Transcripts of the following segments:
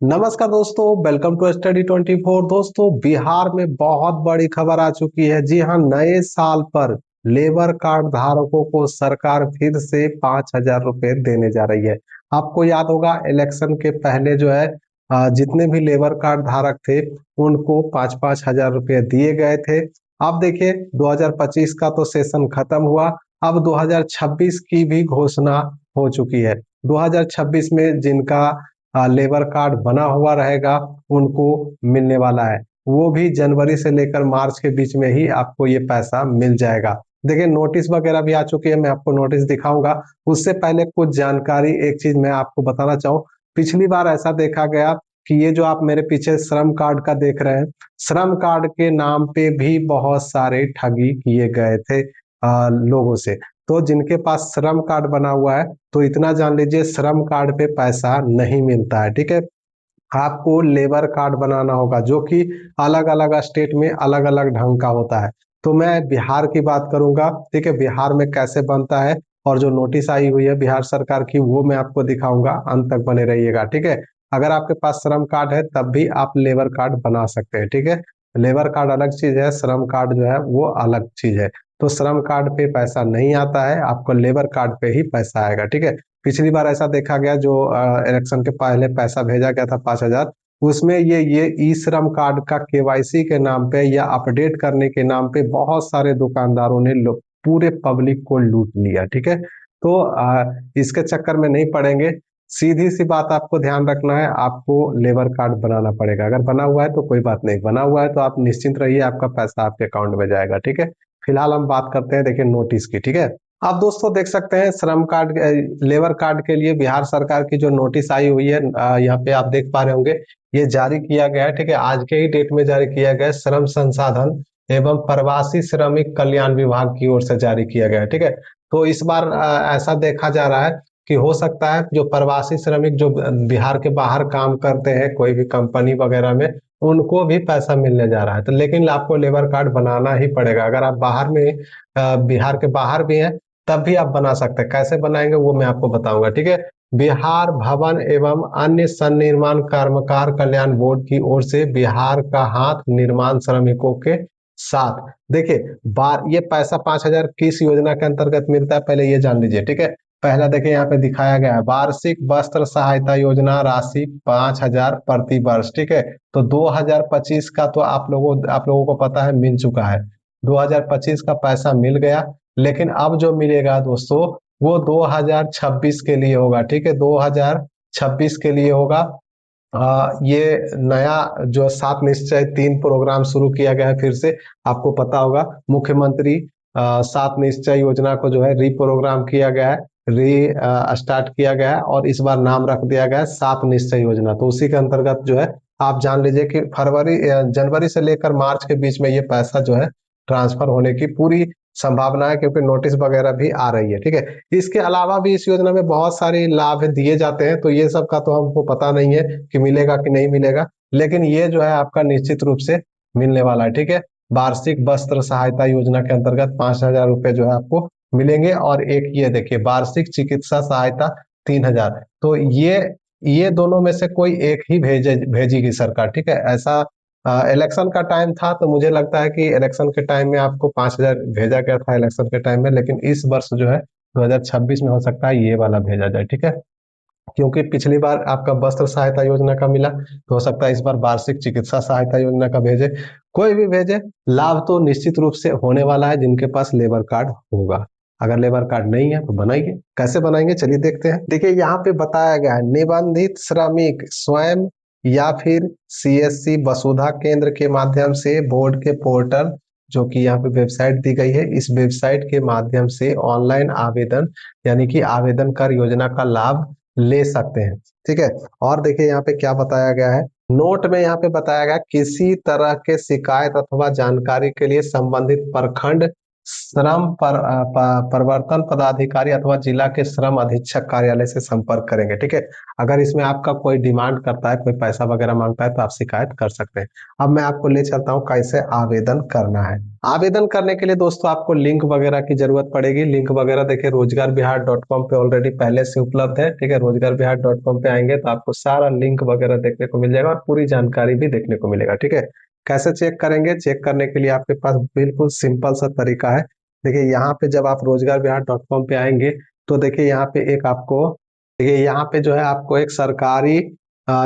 नमस्कार दोस्तों, welcome to study 24। दोस्तों, बिहार में बहुत बड़ी खबर आ चुकी है। जी हाँ, नए साल पर लेबर कार्ड धारकों को सरकार फिर से 5,000 रुपए देने जा रही है। आपको याद होगा, इलेक्शन के पहले जो है जितने भी लेबर कार्ड धारक थे उनको 5-5 हजार रुपए दिए गए थे। अब देखिए, 2025 का तो सेशन खत्म हुआ। अब 2026 की भी घोषणा हो चुकी है। 2026 में जिनका लेबर कार्ड बना हुआ रहेगा उनको मिलने वाला है। वो भी जनवरी से लेकर मार्च के बीच में ही आपको ये पैसा मिल जाएगा। देखिए, नोटिस वगैरह भी आ चुकी है, मैं आपको नोटिस दिखाऊंगा। उससे पहले कुछ जानकारी, एक चीज मैं आपको बताना चाहूँ। पिछली बार ऐसा देखा गया कि ये जो आप मेरे पीछे श्रम कार्ड का देख रहे हैं, श्रम कार्ड के नाम पे भी बहुत सारे ठगी किए गए थे लोगों से। तो जिनके पास श्रम कार्ड बना हुआ है, तो इतना जान लीजिए, श्रम कार्ड पे पैसा नहीं मिलता है। ठीक है, आपको लेबर कार्ड बनाना होगा, जो कि अलग अलग स्टेट में अलग अलग ढंग का होता है। तो मैं बिहार की बात करूंगा। ठीक है, बिहार में कैसे बनता है और जो नोटिस आई हुई है बिहार सरकार की, वो मैं आपको दिखाऊंगा। अंत तक बने रहिएगा। ठीक है, अगर आपके पास श्रम कार्ड है तब भी आप लेबर कार्ड बना सकते हैं। ठीक है, लेबर कार्ड अलग चीज है, श्रम कार्ड जो है वो अलग चीज है। तो श्रम कार्ड पे पैसा नहीं आता है, आपको लेबर कार्ड पे ही पैसा आएगा। ठीक है, पिछली बार ऐसा देखा गया, जो इलेक्शन के पहले पैसा भेजा गया था 5,000, उसमें ये ई श्रम कार्ड का केवाईसी के नाम पे या अपडेट करने के नाम पे बहुत सारे दुकानदारों ने पूरे पब्लिक को लूट लिया। ठीक है, तो इसके चक्कर में नहीं पड़ेंगे। सीधी सी बात आपको ध्यान रखना है, आपको लेबर कार्ड बनाना पड़ेगा। अगर बना हुआ है तो कोई बात नहीं, बना हुआ है तो आप निश्चिंत रहिए, आपका पैसा आपके अकाउंट में जाएगा। ठीक है, फिलहाल हम बात करते हैं, देखिए, नोटिस की। ठीक है, आप दोस्तों देख सकते हैं, श्रम कार्ड लेबर कार्ड के लिए बिहार सरकार की जो नोटिस आई हुई है, यहाँ पे आप देख पा रहे होंगे, ये जारी किया गया है। ठीक है, आज के ही डेट में जारी किया गया है। श्रम संसाधन एवं प्रवासी श्रमिक कल्याण विभाग की ओर से जारी किया गया है। ठीक है, तो इस बार ऐसा देखा जा रहा है कि हो सकता है जो प्रवासी श्रमिक जो बिहार के बाहर काम करते हैं कोई भी कंपनी वगैरह में, उनको भी पैसा मिलने जा रहा है। तो लेकिन आपको लेबर कार्ड बनाना ही पड़ेगा। अगर आप बाहर में बिहार के बाहर भी हैं तब भी आप बना सकते हैं। कैसे बनाएंगे वो मैं आपको बताऊंगा। ठीक है, बिहार भवन एवं अन्य सन्निर्माण कर्मकार कल्याण बोर्ड की ओर से बिहार का हाथ निर्माण श्रमिकों के साथ, देखिए, बार ये पैसा 5,000 किस योजना के अंतर्गत मिलता है, पहले ये जान लीजिए। ठीक है, पहला देखिए, यहाँ पे दिखाया गया है, वार्षिक वस्त्र सहायता योजना, राशि 5,000 प्रति वर्ष। ठीक है, तो 2025 का तो आप लोगों को पता है मिल चुका है। 2025 का पैसा मिल गया, लेकिन अब जो मिलेगा दोस्तों वो 2026 के लिए होगा। ठीक है, 2026 के लिए होगा। ये नया जो 7 निश्चय 3 प्रोग्राम शुरू किया गया है फिर से। आपको पता होगा, मुख्यमंत्री 7 निश्चय योजना को जो है रीप्रोग्राम किया गया है, री स्टार्ट किया गया है, और इस बार नाम रख दिया गया है 7 निश्चय योजना। तो उसी के अंतर्गत जो है, आप जान लीजिए कि जनवरी से लेकर मार्च के बीच में ये पैसा जो है ट्रांसफर होने की पूरी संभावना है, क्योंकि नोटिस वगैरह भी आ रही है। ठीक है, इसके अलावा भी इस योजना में बहुत सारे लाभ दिए जाते हैं, तो ये सब का तो हमको पता नहीं है कि मिलेगा कि नहीं मिलेगा, लेकिन ये जो है आपका निश्चित रूप से मिलने वाला है। ठीक है, वार्षिक वस्त्र सहायता योजना के अंतर्गत 5,000 रुपए जो है आपको मिलेंगे, और एक ये देखिए, वार्षिक चिकित्सा सहायता 3,000। तो ये दोनों में से कोई एक ही भेजेगी सरकार। ठीक है, ऐसा इलेक्शन का टाइम था, तो मुझे लगता है कि इलेक्शन के टाइम में आपको 5,000 भेजा गया था इलेक्शन के टाइम में, लेकिन इस वर्ष जो है 2026 में हो सकता है ये वाला भेजा जाए। ठीक है, क्योंकि पिछली बार आपका वस्त्र सहायता योजना का मिला, तो हो सकता है इस बार वार्षिक चिकित्सा सहायता योजना का भेजे। कोई भी भेजे, लाभ तो निश्चित रूप से होने वाला है जिनके पास लेबर कार्ड होगा। अगर लेबर कार्ड नहीं है तो बनाइए। कैसे बनाएंगे चलिए देखते हैं। देखिए, यहाँ पे बताया गया है, निबंधित श्रमिक स्वयं या फिर सीएससी वसुधा केंद्र के माध्यम से बोर्ड के पोर्टल, जो कि यहाँ पे वेबसाइट दी गई है, इस वेबसाइट के माध्यम से ऑनलाइन आवेदन, यानी कि आवेदन कर योजना का लाभ ले सकते हैं। ठीक है, और देखिए यहाँ पे क्या बताया गया है, नोट में यहाँ पे बताया गया, किसी तरह के शिकायत अथवा जानकारी के लिए संबंधित प्रखंड प्रवर्तन पदाधिकारी अथवा जिला के श्रम अधीक्षक कार्यालय से संपर्क करेंगे। ठीक है, अगर इसमें आपका कोई डिमांड करता है, कोई पैसा वगैरह मांगता है तो आप शिकायत कर सकते हैं। अब मैं आपको ले चलता हूँ कैसे आवेदन करना है। आवेदन करने के लिए दोस्तों आपको लिंक वगैरह की जरूरत पड़ेगी। लिंक वगैरह देखिए रोजगार बिहार डॉट कॉम पे ऑलरेडी पहले से उपलब्ध है। ठीक है, रोजगार बिहार डॉट कॉम पे आएंगे तो आपको सारा लिंक वगैरह देखने को मिल जाएगा और पूरी जानकारी भी देखने को मिलेगा। ठीक है, कैसे चेक करेंगे? चेक करने के लिए आपके पास बिल्कुल सिंपल सा तरीका है। देखिए यहाँ पे जब आप रोजगार बिहार डॉट कॉम पे आएंगे तो देखिए यहाँ पे एक आपको, देखिए यहाँ पे जो है आपको एक सरकारी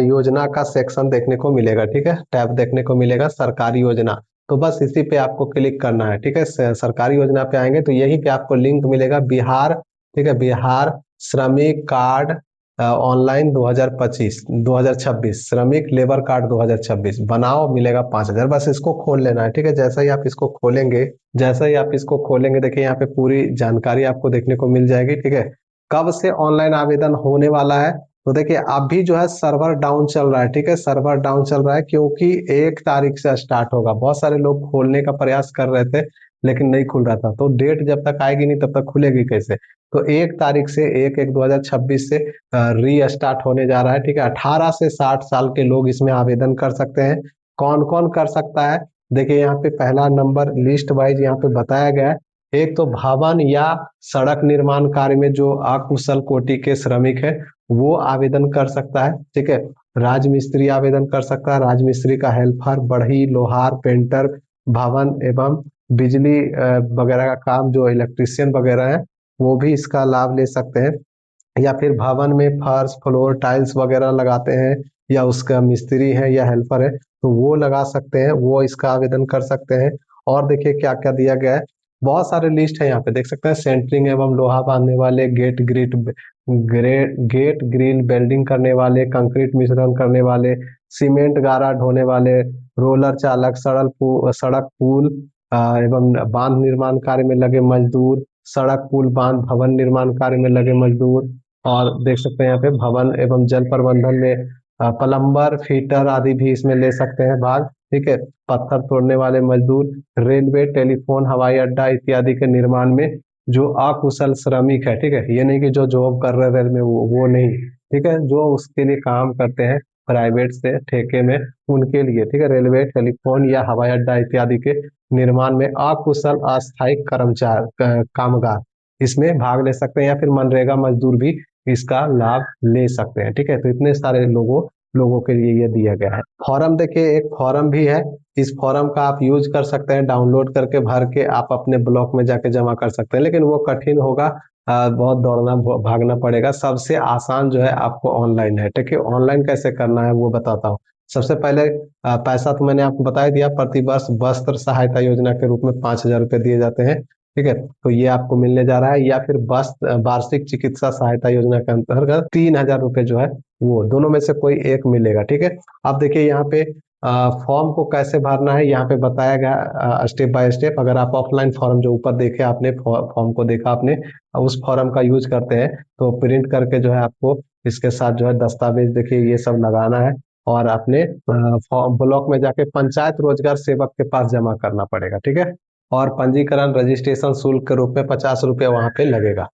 योजना का सेक्शन देखने को मिलेगा। ठीक है, टैब देखने को मिलेगा सरकारी योजना। तो बस इसी पे आपको क्लिक करना है। ठीक है, सरकारी योजना पे आएंगे तो यहीं पे आपको लिंक मिलेगा बिहार, ठीक है, बिहार श्रमिक कार्ड ऑनलाइन 2025 2026 श्रमिक लेबर कार्ड 2026 बनाओ, मिलेगा 5,000। बस इसको खोल लेना है। ठीक है, जैसा ही आप इसको खोलेंगे, जैसा ही आप इसको खोलेंगे देखिए यहाँ पे पूरी जानकारी आपको देखने को मिल जाएगी। ठीक है, कब से ऑनलाइन आवेदन होने वाला है? तो देखिए अभी जो है सर्वर डाउन चल रहा है। ठीक है, सर्वर डाउन चल रहा है क्योंकि 1 तारीख से स्टार्ट होगा। बहुत सारे लोग खोलने का प्रयास कर रहे थे लेकिन नहीं खुल रहा था, तो डेट जब तक आएगी नहीं तब तक खुलेगी कैसे? तो 1 तारीख से 1/1/2026 से री स्टार्ट होने जा रहा है। ठीक है, 18 से 60 साल के लोग इसमें आवेदन कर सकते हैं। कौन कौन कर सकता है? देखिए यहाँ पे पहला नंबर लिस्ट वाइज यहाँ पे बताया गया है। एक तो भवन या सड़क निर्माण कार्य में जो अकुशल कोटि के श्रमिक है वो आवेदन कर सकता है। ठीक है, राजमिस्त्री आवेदन कर सकता है, राजमिस्त्री का हेल्पर, बढ़ई, लोहार, पेंटर, भवन एवं बिजली वगैरह का काम जो इलेक्ट्रिशियन वगैरह है वो भी इसका लाभ ले सकते हैं। या फिर भवन में फर्श फ्लोर टाइल्स वगैरह लगाते हैं या उसका मिस्त्री है या हेल्पर है तो वो लगा सकते हैं, वो इसका आवेदन कर सकते हैं। और देखिए क्या क्या दिया गया है, बहुत सारे लिस्ट है यहाँ पे देख सकते हैं। सेंटरिंग एवं लोहा बांधने वाले, गेट ग्रिल वेल्डिंग करने वाले, कंक्रीट मिश्रण करने वाले, सीमेंट गारा ढोने वाले, रोलर चालक, सड़क पुल एवं बांध निर्माण कार्य में लगे मजदूर, सड़क पुल बांध भवन निर्माण कार्य में लगे मजदूर। और देख सकते हैं यहाँ पे भवन एवं जल प्रबंधन में प्लम्बर, फिटर आदि भी इसमें ले सकते हैं भाग। ठीक है, पत्थर तोड़ने वाले मजदूर, रेलवे, टेलीफोन, हवाई अड्डा इत्यादि के निर्माण में जो अकुशल श्रमिक है। ठीक है, ये नहीं कि जो जॉब कर रहे रेल में वो नहीं। ठीक है, जो उसके लिए काम करते हैं प्राइवेट से ठेके में उनके लिए। ठीक है, रेलवे, टेलीफोन या हवाई अड्डा इत्यादि के निर्माण में अकुशल अस्थायी कामगार इसमें भाग ले सकते हैं या फिर मनरेगा मजदूर भी इसका लाभ ले सकते हैं। ठीक है, तो इतने सारे लोगों लोगों के लिए ये दिया गया है। फॉर्म देखिए एक फॉर्म भी है, इस फॉर्म का आप यूज कर सकते हैं, डाउनलोड करके भर के आप अपने ब्लॉक में जाके जमा कर सकते हैं, लेकिन वो कठिन होगा। बहुत दौड़ना भागना पड़ेगा। सबसे आसान जो है आपको ऑनलाइन है। ठीक है, ऑनलाइन कैसे करना है वो बताता हूँ। सबसे पहले पैसा तो मैंने आपको बता ही दिया, प्रतिवर्ष वस्त्र सहायता योजना के रूप में 5,000 रुपये दिए जाते हैं। ठीक है, तो ये आपको मिलने जा रहा है। या फिर वार्षिक चिकित्सा सहायता योजना के अंतर्गत 3,000 रुपये जो है वो दोनों में से कोई एक मिलेगा। ठीक है, अब देखिए यहाँ पे फॉर्म को कैसे भरना है यहाँ पे बताया गया स्टेप बाय स्टेप। अगर आप ऑफलाइन फॉर्म जो ऊपर देखे आपने, फॉर्म को देखा आपने, उस फॉर्म का यूज करते हैं तो प्रिंट करके जो है आपको इसके साथ जो है दस्तावेज देखिए ये सब लगाना है और अपने ब्लॉक में जाके पंचायत रोजगार सेवक के पास जमा करना पड़ेगा। ठीक है, और पंजीकरण रजिस्ट्रेशन शुल्क के रूप में 50 रुपये वहां पे लगेगा।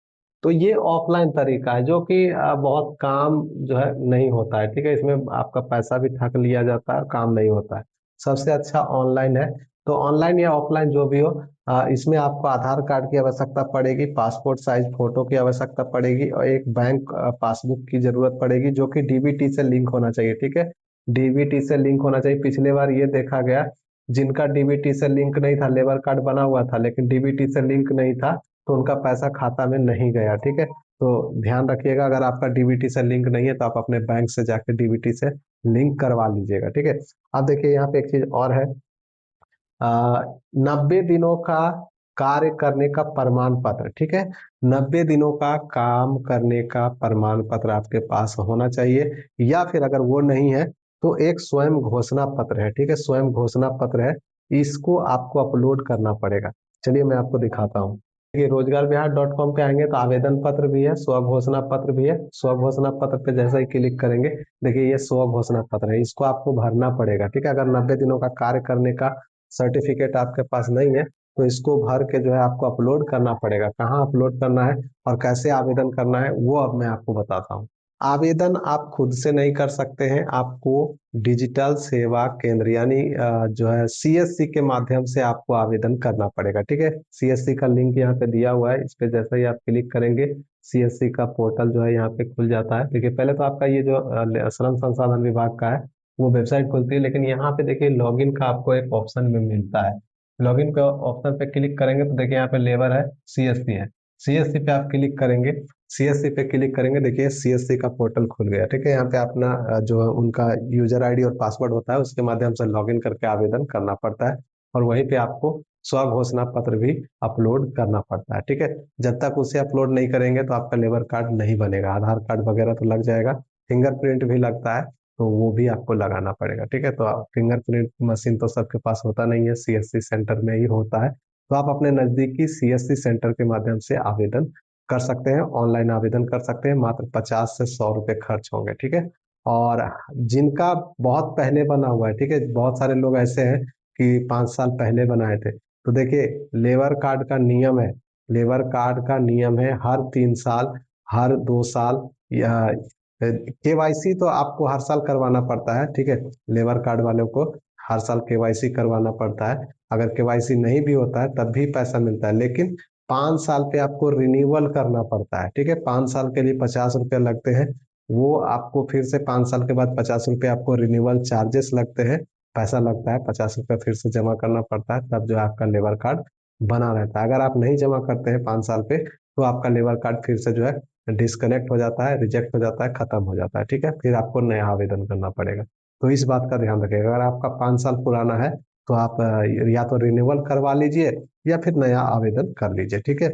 तो ये ऑफलाइन तरीका है जो कि बहुत काम जो है नहीं होता है। ठीक है, इसमें आपका पैसा भी ठग लिया जाता है, काम नहीं होता है। सबसे अच्छा ऑनलाइन है। तो ऑनलाइन या ऑफलाइन जो भी हो, इसमें आपको आधार कार्ड की आवश्यकता पड़ेगी, पासपोर्ट साइज फोटो की आवश्यकता पड़ेगी और एक बैंक पासबुक की जरूरत पड़ेगी जो कि डीबीटी से लिंक होना चाहिए। ठीक है, डीबीटी से लिंक होना चाहिए। पिछले बार ये देखा गया जिनका डीबीटी से लिंक नहीं था, लेबर कार्ड बना हुआ था लेकिन डीबीटी से लिंक नहीं था, तो उनका पैसा खाता में नहीं गया। ठीक है, तो ध्यान रखिएगा अगर आपका डीबीटी से लिंक नहीं है तो आप अपने बैंक से जाकर डीबीटी से लिंक करवा लीजिएगा। ठीक है, अब देखिए यहाँ पे एक चीज और है, 90 दिनों का कार्य करने का प्रमाण पत्र। ठीक है, 90 दिनों का काम करने का प्रमाण पत्र आपके पास होना चाहिए। या फिर अगर वो नहीं है तो एक स्वयं घोषणा पत्र है। ठीक है, स्वयं घोषणा पत्र है, इसको आपको अपलोड करना पड़ेगा। चलिए मैं आपको दिखाता हूँ। देखिए रोजगार बिहार डॉट कॉम पे आएंगे तो आवेदन पत्र भी है, स्व घोषणा पत्र भी है। स्व घोषणा पत्र पे जैसा ही क्लिक करेंगे देखिए ये स्व घोषणा पत्र है, इसको आपको भरना पड़ेगा। ठीक है, अगर 90 दिनों का कार्य करने का सर्टिफिकेट आपके पास नहीं है तो इसको भर के जो है आपको अपलोड करना पड़ेगा। कहाँ अपलोड करना है और कैसे आवेदन करना है वो अब मैं आपको बताता हूँ। आवेदन आप खुद से नहीं कर सकते हैं, आपको डिजिटल सेवा केंद्र यानी जो है सीएससी के माध्यम से आपको आवेदन करना पड़ेगा। ठीक है, सीएससी का लिंक यहाँ पे दिया हुआ है, इस पे जैसे ही आप क्लिक करेंगे सीएससी का पोर्टल जो है यहाँ पे खुल जाता है। देखिए पहले तो आपका ये जो श्रम संसाधन विभाग का है वो वेबसाइट खुलती है, लेकिन यहाँ पे देखिए लॉगिन का आपको एक ऑप्शन में मिलता है। लॉगिन का ऑप्शन पे क्लिक करेंगे तो देखिए यहाँ पे लेबर है, सीएससी है, सीएससी पे आप क्लिक करेंगे। सीएससी पे क्लिक करेंगे, देखिए सीएससी का पोर्टल खुल गया। ठीक है, यहाँ पे अपना जो है उनका यूजर आईडी और पासवर्ड होता है उसके माध्यम से लॉगिन करके आवेदन करना पड़ता है, और वहीं पे आपको स्व घोषणा पत्र भी अपलोड करना पड़ता है। ठीक है, जब तक उसे अपलोड नहीं करेंगे तो आपका लेबर कार्ड नहीं बनेगा। आधार कार्ड वगैरह तो लग जाएगा, फिंगरप्रिंट भी लगता है तो वो भी आपको लगाना पड़ेगा। ठीक है, तो फिंगरप्रिंट मशीन तो सबके पास होता नहीं है, सीएससी सेंटर में ही होता है। तो आप अपने नजदीकी सीएससी सेंटर के माध्यम से आवेदन कर सकते हैं, ऑनलाइन आवेदन कर सकते हैं। मात्र 50 से 100 रुपये खर्च होंगे। ठीक है, और जिनका बहुत पहले बना हुआ है, ठीक है, बहुत सारे लोग ऐसे हैं कि 5 साल पहले बनाए थे, तो देखिए लेबर कार्ड का नियम है, लेबर कार्ड का नियम है हर 3 साल, हर 2 साल या केवाईसी तो आपको हर साल करवाना पड़ता है। ठीक है, लेबर कार्ड वालों को हर साल केवाईसी करवाना पड़ता है। अगर केवाईसी नहीं भी होता है तब भी पैसा मिलता है, लेकिन 5 साल पे आपको रिन्यूअल करना पड़ता है। ठीक है, 5 साल के लिए 50 रुपये लगते हैं, वो आपको फिर से 5 साल के बाद 50 रुपये आपको रिन्यूअल चार्जेस लगते हैं, पैसा लगता है, 50 रुपये फिर से जमा करना पड़ता है, तब जो है आपका लेबर कार्ड बना रहता है। अगर आप नहीं जमा करते हैं 5 साल पे तो आपका लेबर कार्ड फिर से जो है डिस्कनेक्ट हो जाता है, रिजेक्ट हो जाता है, खत्म हो जाता है। ठीक है, फिर आपको नया आवेदन करना पड़ेगा। तो इस बात का ध्यान रखिएगा, अगर आपका 5 साल पुराना है तो आप या तो रिन्यूअल करवा लीजिए या फिर नया आवेदन कर लीजिए। ठीक है,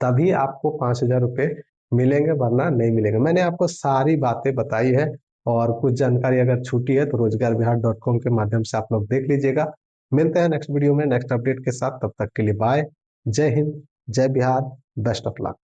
तभी आपको 5,000 रुपये मिलेंगे, वरना नहीं मिलेंगे। मैंने आपको सारी बातें बताई है, और कुछ जानकारी अगर छूटी है तो रोजगारबिहार.com के माध्यम से आप लोग देख लीजिएगा। मिलते हैं नेक्स्ट वीडियो में नेक्स्ट अपडेट के साथ, तब तक के लिए बाय। जय हिंद, जय बिहार, बेस्ट ऑफ लक।